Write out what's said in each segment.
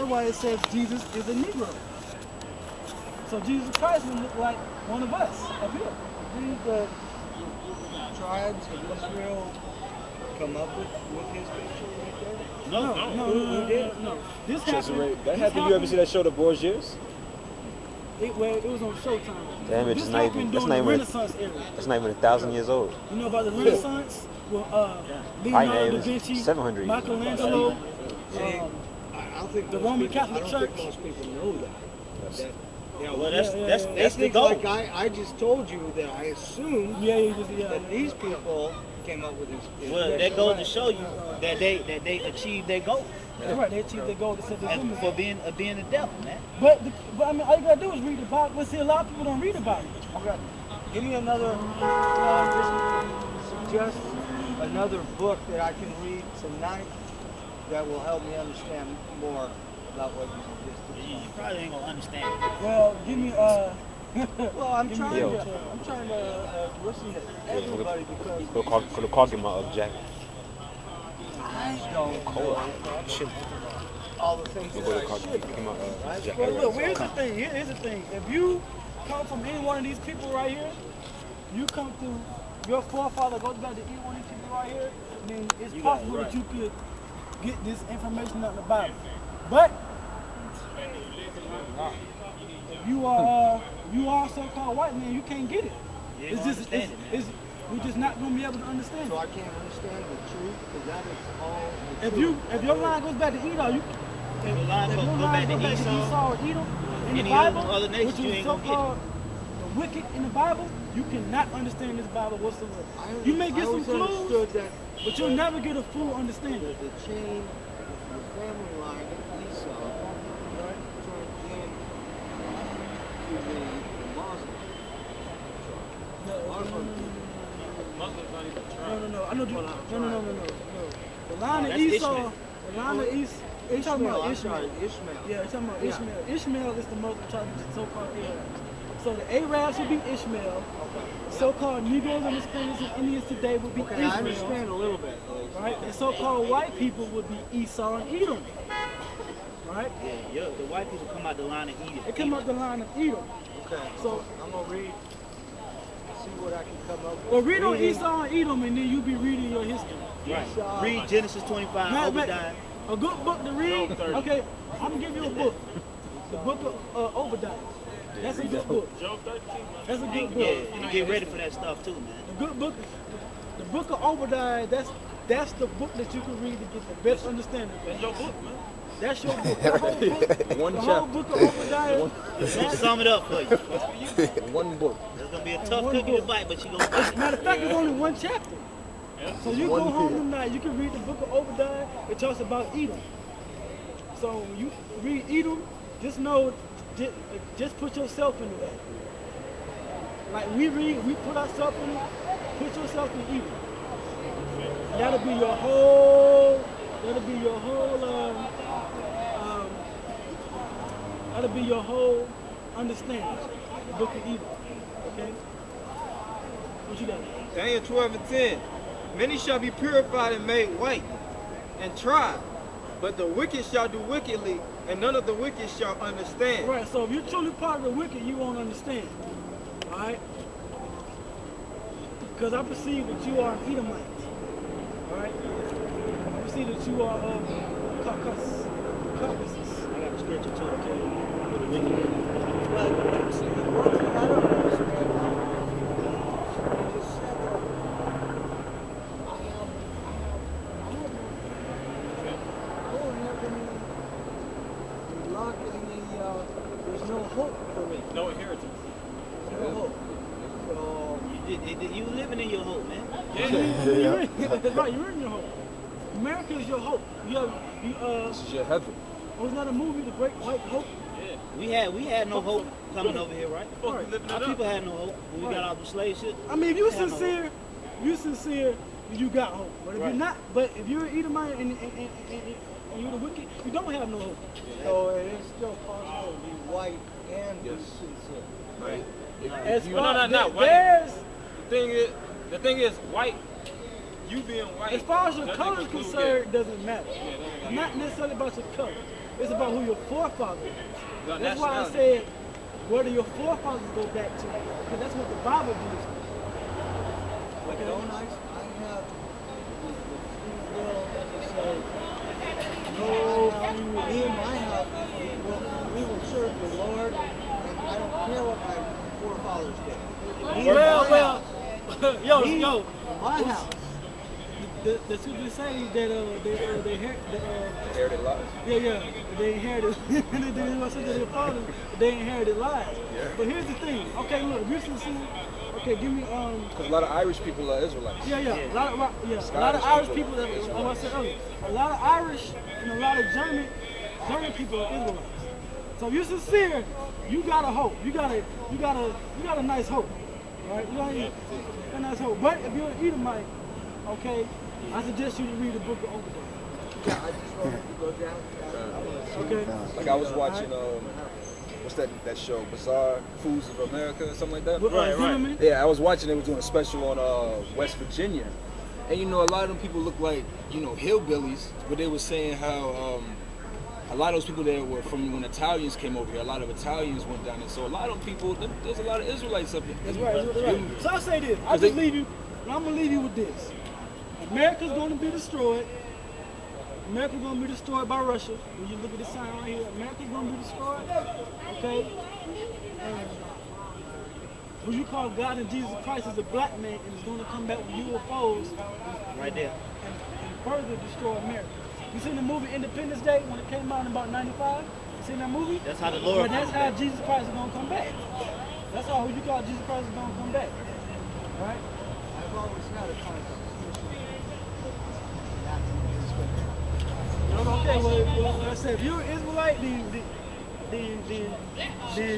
why it says Jesus is a Negro. So Jesus Christ would look like one of us up here. Did the tribes of Israel come up with his picture right there? No. This happened. That happened. You ever see that show, The Borgias? It was on Showtime. Damn, This happened during the Renaissance era. That's not even 1,000 years old. You know about the Renaissance? Well, I Leonardo know, da Vinci, 700 years old. Michelangelo, I don't think the Roman Catholic I don't Church. think most people know that. Well, that's the things goal. like I just told you that I assumed that these people came up with this. Well, that goes to show you that they achieved their goal. That's right, they achieved their goal to set the And women. for being the devil, man. But I mean, all you gotta do is read the Bible. But see, a lot of people don't read the Bible. Okay. Give me another, just suggest another book that I can read tonight that will help me understand more about what you just You did. probably ain't gonna understand it. Well, give me Well, I'm trying Yo. to listen to everybody because Could have called him my jacket. I don't know all the things that I should. Right? Well, look, here's the thing. Here's the thing. If you come from any one of these people right here, you come through your forefather goes back to any one of these people right here, then it's possible that you could get this information out of the Bible. But if you are so-called white man, you can't get it. You ain't gonna understand it, man. We're just not gonna be able to understand So it. I can't understand the truth because that is all the truth. If your line goes back to Edom, Your line if go your back line to goes back to Esau, Esau or Edom in the any Bible, other nation, which you is ain't gonna get it. so-called the wicked in the Bible, you cannot understand this Bible whatsoever. You may get some clues, that but you'll never get a full understanding. the chain, the family line of Esau, right, turned in to the Muslim. No. I know. No. The line of That's Esau. Ishmael. The line of Esau. You're talking about I'm Ishmael. sorry, Ishmael. Yeah, you're talking about Yeah. Ishmael. Ishmael is the most so-called Arabs. So the Arabs would be Ishmael. So-called Negroes and Hispanics and Indians today would be Okay, Israel. I understand a little bit. Right? And so-called white people would be Esau and Edom. Right? Yeah, the white people come out the line of Edom. They come up the line of Edom. Okay, So, I'm gonna read, see what I can come up with. well, read on Esau and Edom, and then you be reading your history. Right. Esau. Read Genesis 25, Obadiah. A good book to read. Okay, I'm gonna give you a book. The book of Obadiah. That's a good book. That's a good book. Yeah, get ready for that stuff too, man. The good book, the book of Obadiah. That's the book that you can read to get the best understanding. That's your book, man. That's your book. The whole book, the whole book of Obadiah. Let's sum it up for you. One book. It's gonna be a tough cookie to bite, but you gonna bite it. Matter of fact, it's only one chapter. So you go home tonight, you can read the book of Obadiah. It talks about Edom. So when you read Edom, just know, just put yourself into that. Like we put ourselves in it. Put yourself in Edom. That'll be your whole. That'll be your whole understanding. The book of Edom. Okay. What you got? Daniel 12 and 10. Many shall be purified and made white and tried, but the wicked shall do wickedly, and none of the wicked shall understand. Right, so if you're truly part of the wicked, you won't understand. Alright? Because I perceive that you are an Edomite. Alright? I perceive that you are of Caucasus. I got the scripture too, okay? For the wicked. But see, one thing I don't understand, you just said that there's no hope for me. No inheritance. No hope. So, You living in your hope, man. That's right, you're in your hope. America is your hope. This is your heaven. Was that a movie, The Great White Hope? We had no hope coming over here, right? Right. Our people had no hope when we got out of the slave ship. I mean, if you They had no sincere, you got hope. But if you're not, but if you're an Edomite and you're the wicked, you don't have no hope. so it is still possible to be white and be sincere. Right. As No, far not white. there's, The thing is, white. You being white. as far as your doesn't color is include concerned, it doesn't matter. that. It's not necessarily about your color. It's about who your forefathers is. Your That's why I nationality. said, where do your forefathers go back to? Because that's what the Bible gives. But don't I have the free will to say, no, me and my house, we will serve the Lord, and I don't care what my forefathers did. Me and my house, me Yo, and my house. the scripture says that they Inherited lives. they inherited their fathers, they inherited lives. Yeah. But here's the thing. Okay, look, if you're sincere, okay, give me Because a lot of Irish people are Israelites. a lot of Irish people. That's what I said earlier. A lot of Irish and a lot of German people are Israelites. So if you're sincere, you got a hope. You got a nice hope, right? You got a nice hope. But if you're an Edomite, okay, I suggest you to read the book of Obadiah. Yeah, I just wanted to go down. Okay. Like I was watching, what's that show? Bizarre Foods of America or something like that? Zimmerman? Yeah, I was watching. They was doing a special on West Virginia, and you know a lot of them people look like hillbillies, but they were saying how a lot of those people there were from when Italians came over here. A lot of Italians went down there, so a lot of them people. There's a lot of Israelites up there. That's right. So I'll say this. I'm gonna leave you with this. America's gonna be destroyed. America's gonna be destroyed by Russia. When you look at this sign right here, America's gonna be destroyed. Okay? And who you call God and Jesus Christ is a black man and is gonna come back with UFOs Right there. and further destroy America. You seen the movie Independence Day when it came out in about 95? You seen that movie? That's how the Lord But that's comes how back. Jesus Christ is gonna come back. That's how who you call Jesus Christ is gonna come back. Right? I've always had a concept. Okay, well, like I said, if you're an Israelite, You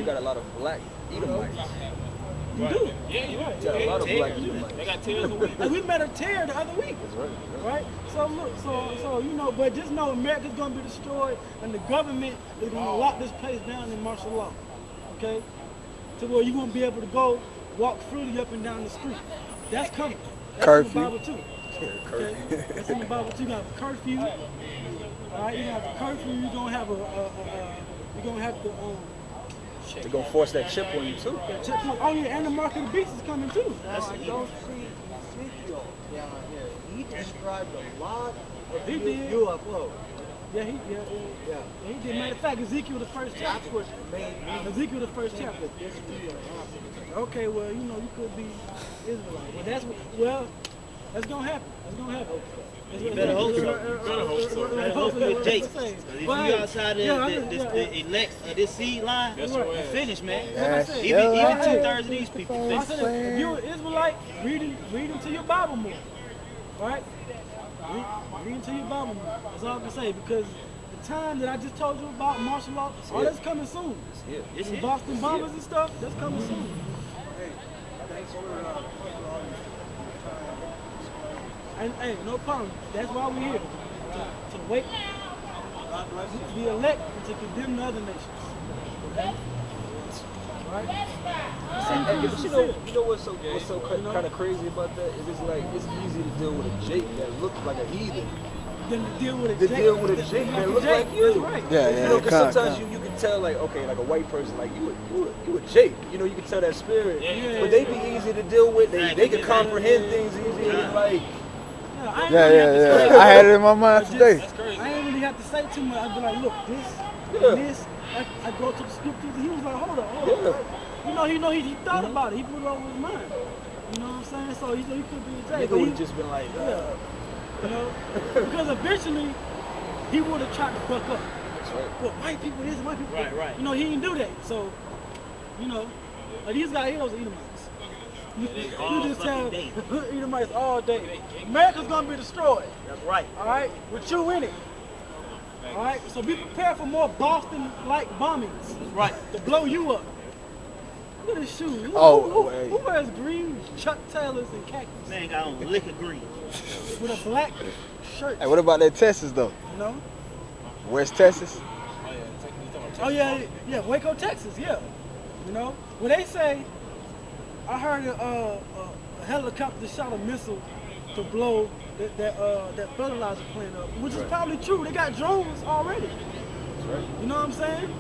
got a lot of black Edomites. you do. Yeah, you Right. You got a lot of black Edomites. They got tails of weakness. Like we met a tear the other week, That's right. right? So look, so but just know America's gonna be destroyed, and the government is gonna lock this place down in martial law, okay? To where you won't be able to go walk freely up and down the street. That's coming. That's Curfew. in the Bible too. Okay? That's in the Bible too. You got a curfew. All right, you have a curfew. You're gonna have you're gonna have to They're gonna force that chip on you too. check. Oh yeah, and the mark of the beast is coming too. Now, I don't see Ezekiel down here. He described a lot of He did. UFOs. Yeah, he did. Matter of fact, Ezekiel the first That's chapter. what made me Ezekiel the first think chapter. that this was going to happen. Okay, well, you could be Israelite. Well, that's gonna happen. That's gonna happen. You better hope so. Better hope so. Better hope with Jake. If you outside this seed line, That's Right. your you ass. finished, man. That's Even your ass. 2/3 of these people I finished. said, if you're an Israelite, read into your Bible more. Right? Read into your Bible more. That's all I can say, because the time that I just told you about martial law, all that's coming soon. Yeah. It's The it. Boston bombers and stuff, that's coming soon. And hey, no problem. That's why we're here. To wait, to be elect, and to condemn the other nations. Okay? Right? But you know what's so kind of crazy about that is it's easy to deal with a Jake that looks like a heathen. Then to deal with a To Jake. deal with a Jake that looks like you. That's right. Yeah, You yeah. know, because sometimes you can tell, like, okay, like a white person, like you a Jake. You know, you can tell that spirit. Yeah. But they be easy to deal with. They can comprehend things easy. Like, Yeah, I ain't Yeah, really have to yeah, say- yeah. I had it in my mind today. That's crazy. I ain't really have to say too much. I'd be like, look, this, Yeah. and this. I go to the scriptures, and he was like, hold on. Yeah. He thought about it. He put it over his mind. You know what I'm saying? So he could be a Jake. nigga but would he- have just been like, Yeah. You know? Because eventually, he would have tried to buck up. that's right. Well, white people this, white people that. Right. You know, he didn't do that. So, like these guys, he was Edomites. You just tell fucking day. Edomites all day. America's gonna be destroyed. That's right. All right, with you in it. All right, so be prepared for more Boston-like bombings That's right. to blow you up. Look at his shoes. Who wears green Chuck Taylors and khakis Man got on liquor green. with a black shirt? Hey, what about that Texas though? You know? West Texas? Oh yeah, Waco, Texas. Yeah. You know, when they say, I heard a helicopter shot a missile to blow that fertilizer plant up, which is probably true. They got drones already. You know what I'm saying?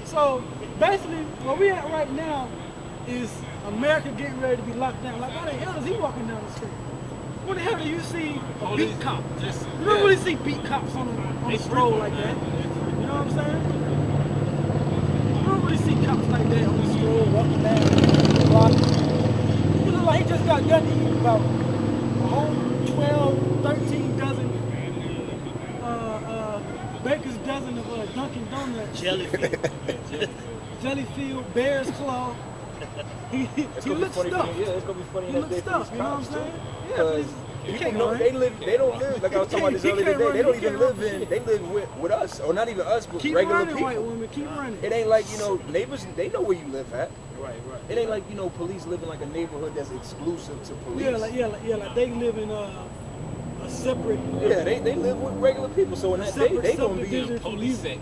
So basically, where we at right now is America getting ready to be locked down. Like, why the hell is he walking down the street? When the hell do you see a beat cop? You don't really see beat cops on the stroll like that. You know what I'm saying? You don't really see cops like that on the stroll walking down the block. You look like he just got done eating about a whole 12, 13 dozen Baker's dozen of Dunkin' Donuts. Jellyfield, Bear's Claw. He looks stuffed. Yeah, it's gonna be funny. He looks stuffed. You know what I'm saying? Because people know they don't live like I was talking about this earlier today. They don't even live in. They live with us, or not even us, but keep regular running, people. white women, keep running. It ain't like neighbors. They know where you live at. Right. It ain't like police live in like a neighborhood that's exclusive to police. Like they live in a separate. Yeah, they live with regular people, so in that they gonna be in police. Yeah.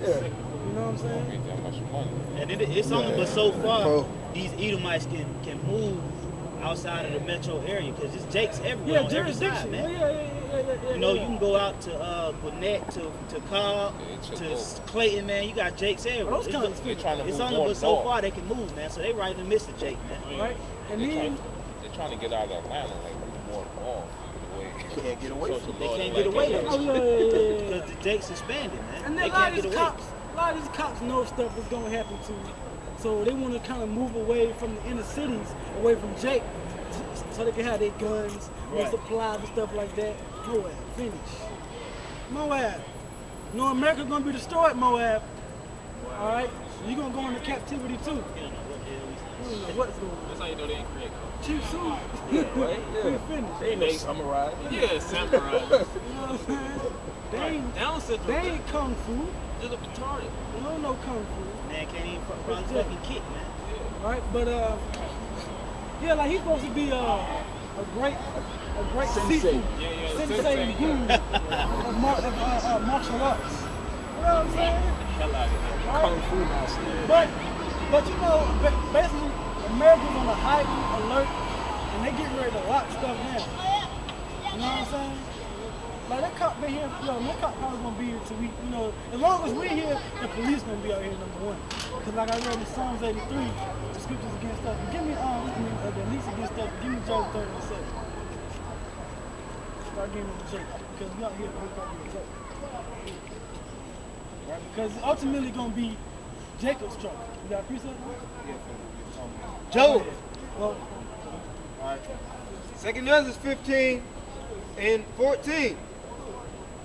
You know what I'm saying? That much money. And it's only but so far these Edomites can move outside of the metro area because it's Jakes everywhere on every side, man. You know, you can go out to Gwinnett, to Cobb, to Clayton, man. You got Jakes everywhere. It's only but so far they can move, man. So they right in the midst of Jake, man. Right? And then They're trying to get out of Atlanta, like more involved. Can't get away from it. They can't get away from it because the Jakes expanded, man. And they a lot can't of get these away. cops know stuff is gonna happen to them. So they want to kind of move away from the inner cities, away from Jake, so they can have their guns, their supplies and stuff like that. Moab, finish. Moab. You know America's gonna be destroyed, Moab. All right, so you're gonna go into captivity too. You don't know what's going on. That's how you know they ain't create. Too soon. Right? Yeah. Finish. They ain't no samurai. Yeah, samurai. You know what I'm saying? Down syndrome. They ain't kung fu. Just a retarded. You don't know kung fu. Man can't even probably fucking kick, man. Right, but yeah, like he's supposed to be a great Sensei. sensei guru of martial arts. You know what I'm saying? Hell out of here. Right? Kung Fu master. But you know, basically, America's on a heightened alert, and they getting ready to lock stuff down. You know what I'm saying? Like that cop been here, that cop probably gonna be here till we, as long as we're here, the police gonna be out here number one. Cause like I read in Psalms 83, the scriptures against us. Give me, the least against us. Give me Job 37. Start giving them a joke because we out here to hook up with a joke. Right? Because it's ultimately gonna be Jacob's trouble. You got a precept? Job. Well, Alright. 2 Genesis 15 and 14.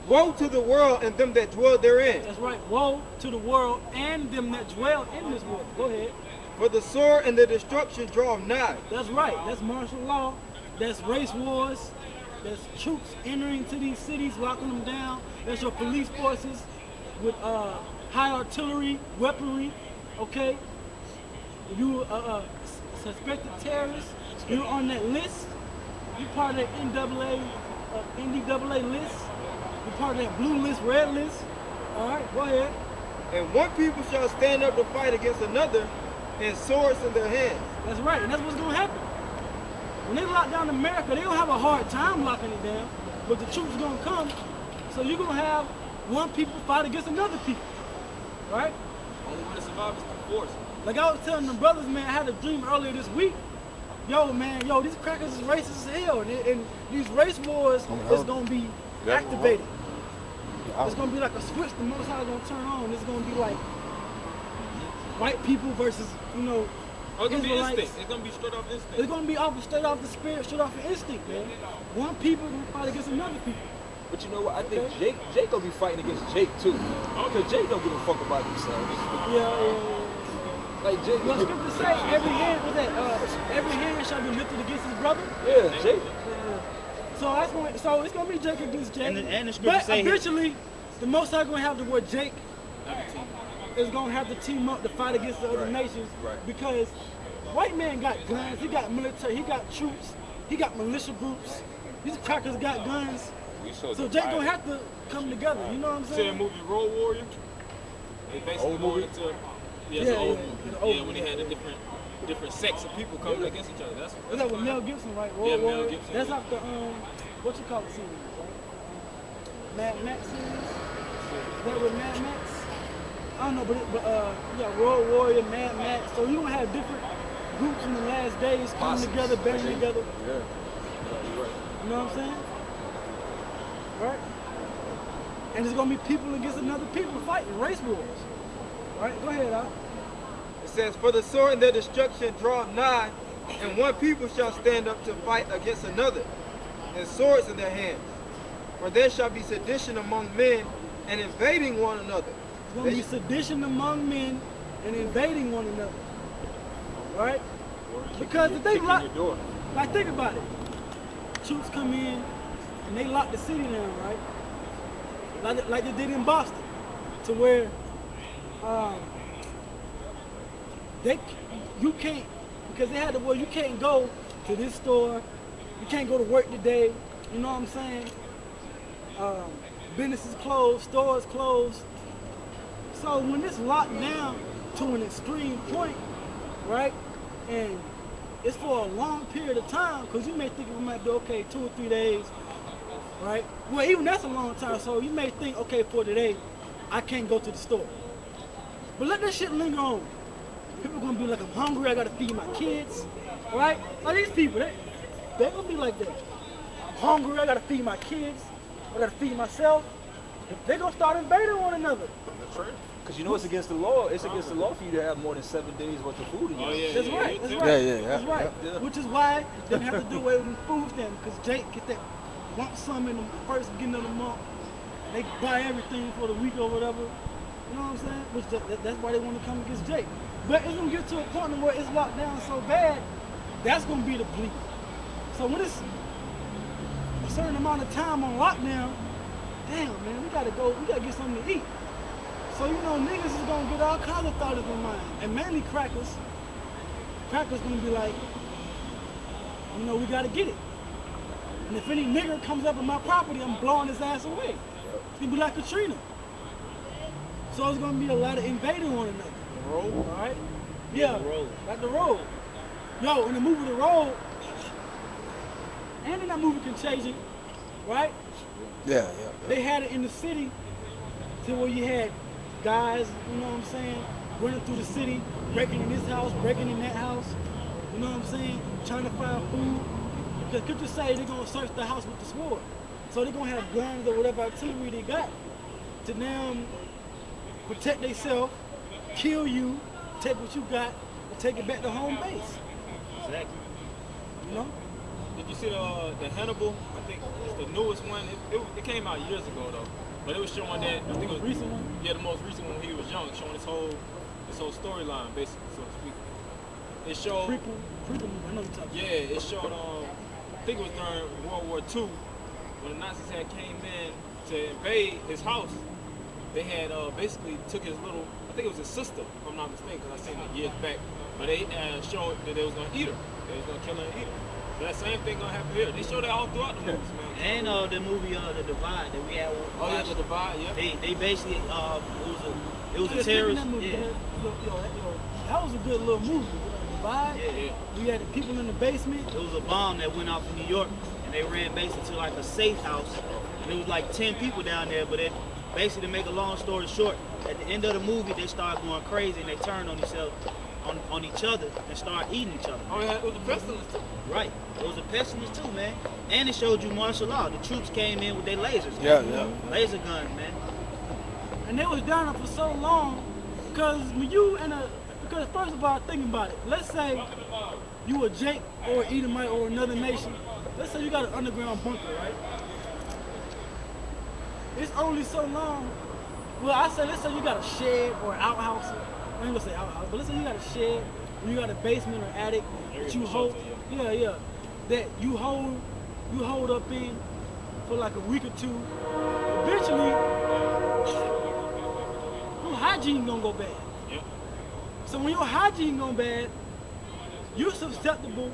Woe to the world and them that dwell therein. that's right. Woe to the world and them that dwell in this world. Go ahead. For the sword and the destruction draw nigh. That's right. That's martial law. That's race wars. That's troops entering into these cities, locking them down. That's your police forces with high artillery, weaponry. Okay. If you suspected terrorist, you're on that list. You're part of that NDAA list. You're part of that blue list, red list. All right, go ahead. And one people shall stand up to fight against another, and swords in their hands. That's right, and that's what's gonna happen. When they lock down America, they don't have a hard time locking it down, but the troops are gonna come. So you're gonna have one people fight against another people, right? Only way to survive is through force. Like I was telling the brothers, man, I had a dream earlier this week. Yo, these crackers is racist as hell, and these race wars is gonna be activated. It's gonna be like a switch the Most High is gonna turn on. It's gonna be like white people versus, Oh, it's gonna be Israelites. instinct. It's gonna be straight off instinct. It's gonna be straight off the spirit, straight off the instinct, man. One people gonna fight against another people. But you know what? I think Jake gonna be fighting against Jake too. Because Jake don't give a fuck about themselves. Yeah. Like Jake. Well, scripture say every hand shall be lifted against his brother. Yeah, Jake. So it's gonna be Jake against Jake. And the scripture but say eventually, the Most High gonna have the word Jake is gonna have to team up to fight against the other nations because white man got guns, he got military, he got troops, he got militia groups. These crackers got guns. So Jake gonna have to come together. You know what I'm See that saying? movie Road Warrior? They basically going into it's an old movie. When they had the different sects of people coming against each other. That's Is that with Mel Gibson, right? Yeah, Mel Gibson. That's off the what you call it series, right? Mad Max series. Is that with Mad Max? I don't know, you got Road Warrior, Mad Max. So you're gonna have different groups in the last days coming Posses. together, banding together. Yeah. You're right. You know what I'm saying? Right? And there's gonna be people against another people fighting, race wars. Right? Go ahead, Al. It says, for the sword and their destruction draw nigh, and one people shall stand up to fight against another, and swords in their hands. For there shall be sedition among men, and invading one another. There's gonna be sedition among men and invading one another. Right? Because if they lock, like think about it. Troops come in and they lock the city down, right? Like they did in Boston, to where you can't, because they had the word, you can't go to this store, you can't go to work today, you know what I'm saying? Businesses closed, stores closed. So when it's locked down to an extreme point, right, and it's for a long period of time, because you may think it might be okay 2 or 3 days, right? Well, even that's a long time, so you may think, okay, for today, I can't go to the store. But let that shit linger on. People gonna be like, I'm hungry, I gotta feed my kids, right? Like these people, they're gonna be like that. I'm hungry, I gotta feed my kids, I gotta feed myself. They're gonna start invading one another. That's right. Because you know it's against the law. It's against the law for you to have more than 7 days worth of food in your house. That's right, that's right. Yeah. That's right. Yeah. Which is why they have to do away with the food stamps, because Jake get that lump sum in the first beginning of the month. They buy everything for the week or whatever. You know what I'm saying? Which that's why they want to come against Jake. But it's gonna get to a point where it's locked down so bad, that's gonna be the bleed. So when it's a certain amount of time on lockdown, damn man, we gotta get something to eat. So you know niggas is gonna get all kinds of thoughts in their mind. And mainly crackers. Crackers gonna be like, you know, we gotta get it. And if any nigger comes up on my property, I'm blowing his ass away. It's gonna be like Katrina. So it's gonna be a lot of invading one another. Road? Alright? Yeah, the road. Like the road. Yo, in the movie The Road, and in that movie Contagion, right? Yeah. They had it in the city to where you had guys, you know what I'm saying, running through the city, breaking in this house, breaking in that house, you know what I'm saying, trying to find food. Because could you say they're gonna search the house with the sword? So they're gonna have guns or whatever artillery they got to now protect themselves, kill you, take what you got, and take it back to home base. Exactly. You know? Did you see the Hannibal? I think it's the newest one. It came out years ago though, but it was showing that I think it was recent one. Yeah, the most recent one when he was young, showing this whole storyline basically, so to speak. It showed. Prequel, I know you're talking. Yeah, it showed. I think it was during World War II when the Nazis had came in to invade his house. They had basically took his little. I think it was his sister, if I'm not mistaken, because I seen it years back. But they showed that they was gonna eat her. They was gonna kill her and eat her. So that same thing gonna happen here. They show that all throughout the movies, man. And the movie The Divide that we had. Oh yeah, The Divide. Yeah. They basically it was a Speaking of terrorist. that movie, Yeah. that was a good little movie. Divide. Yeah. We had the people in the basement. It was a bomb that went off in New York, and they ran basically to like a safe house, and there was like 10 people down there. But basically, to make a long story short, at the end of the movie, they started going crazy and they turned on themselves, on each other, and started eating each other. Oh yeah, it was a pestilence too. Right. It was a pestilence too, man. And it showed you martial law. The troops came in with their lasers. Yeah. Laser guns, man. And they was down there for so long because because first of all, think about it. Let's say you a Jake or Edomite or another nation. Let's say you got an underground bunker, right? It's only so long. Well, let's say you got a shed or an outhouse. I ain't gonna say outhouse, but let's say you got a shed, or you got a basement or attic that you hold. Yeah. That you hold up in for like a week or two. Eventually, your hygiene gonna go bad. Yep. So when your hygiene go bad, you're susceptible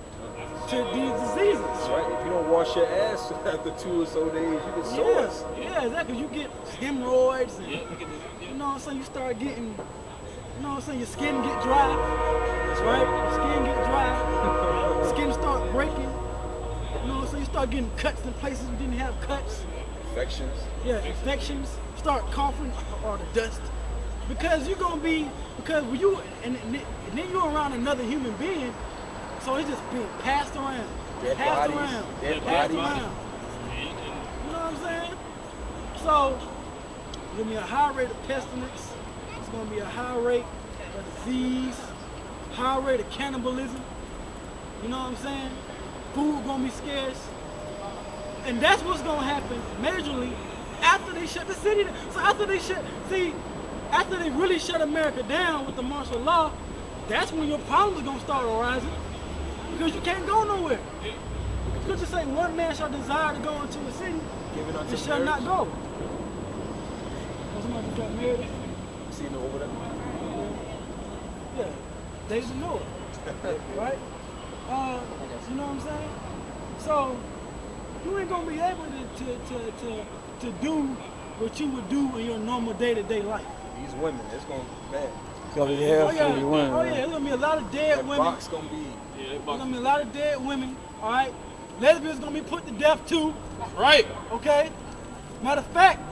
to these diseases. That's right. If you don't wash your ass after 2 or so days, you get sores. Yeah, exactly. You get hemorrhoids and Yeah, you get this. you know what I'm saying, you start getting, you know what I'm saying, your skin get dry. That's right. Your skin get dry. Skin start breaking. You know what I'm saying? You start getting cuts in places you didn't have cuts. Infections. Yeah, infections. Start coughing or the dust. because you're gonna be when you and then you're around another human being, so it's just being passed around, Dead passed bodies, around, dead passed bodies. around. You know what I'm saying? So there's gonna be a high rate of pestilence. It's gonna be a high rate of disease, high rate of cannibalism. You know what I'm saying? Food gonna be scarce. And that's what's gonna happen majorly after they shut the city down. So after they really shut America down with the martial law, that's when your problems are gonna start arising. Because you can't go nowhere. Because you say one man shall desire to go into a city, it shall not go. Somebody just got married. See you over there. Yeah, days of Noah, right? You know what I'm saying? So you ain't gonna be able to do what you would do in your normal day-to-day life. These women, it's gonna be bad. It's gonna be hell for you women. Oh yeah, there's gonna be a lot of dead That women. box gonna be. There's gonna be a lot of dead women. All right, lesbians gonna be put to death too. Right. Okay. Matter of fact,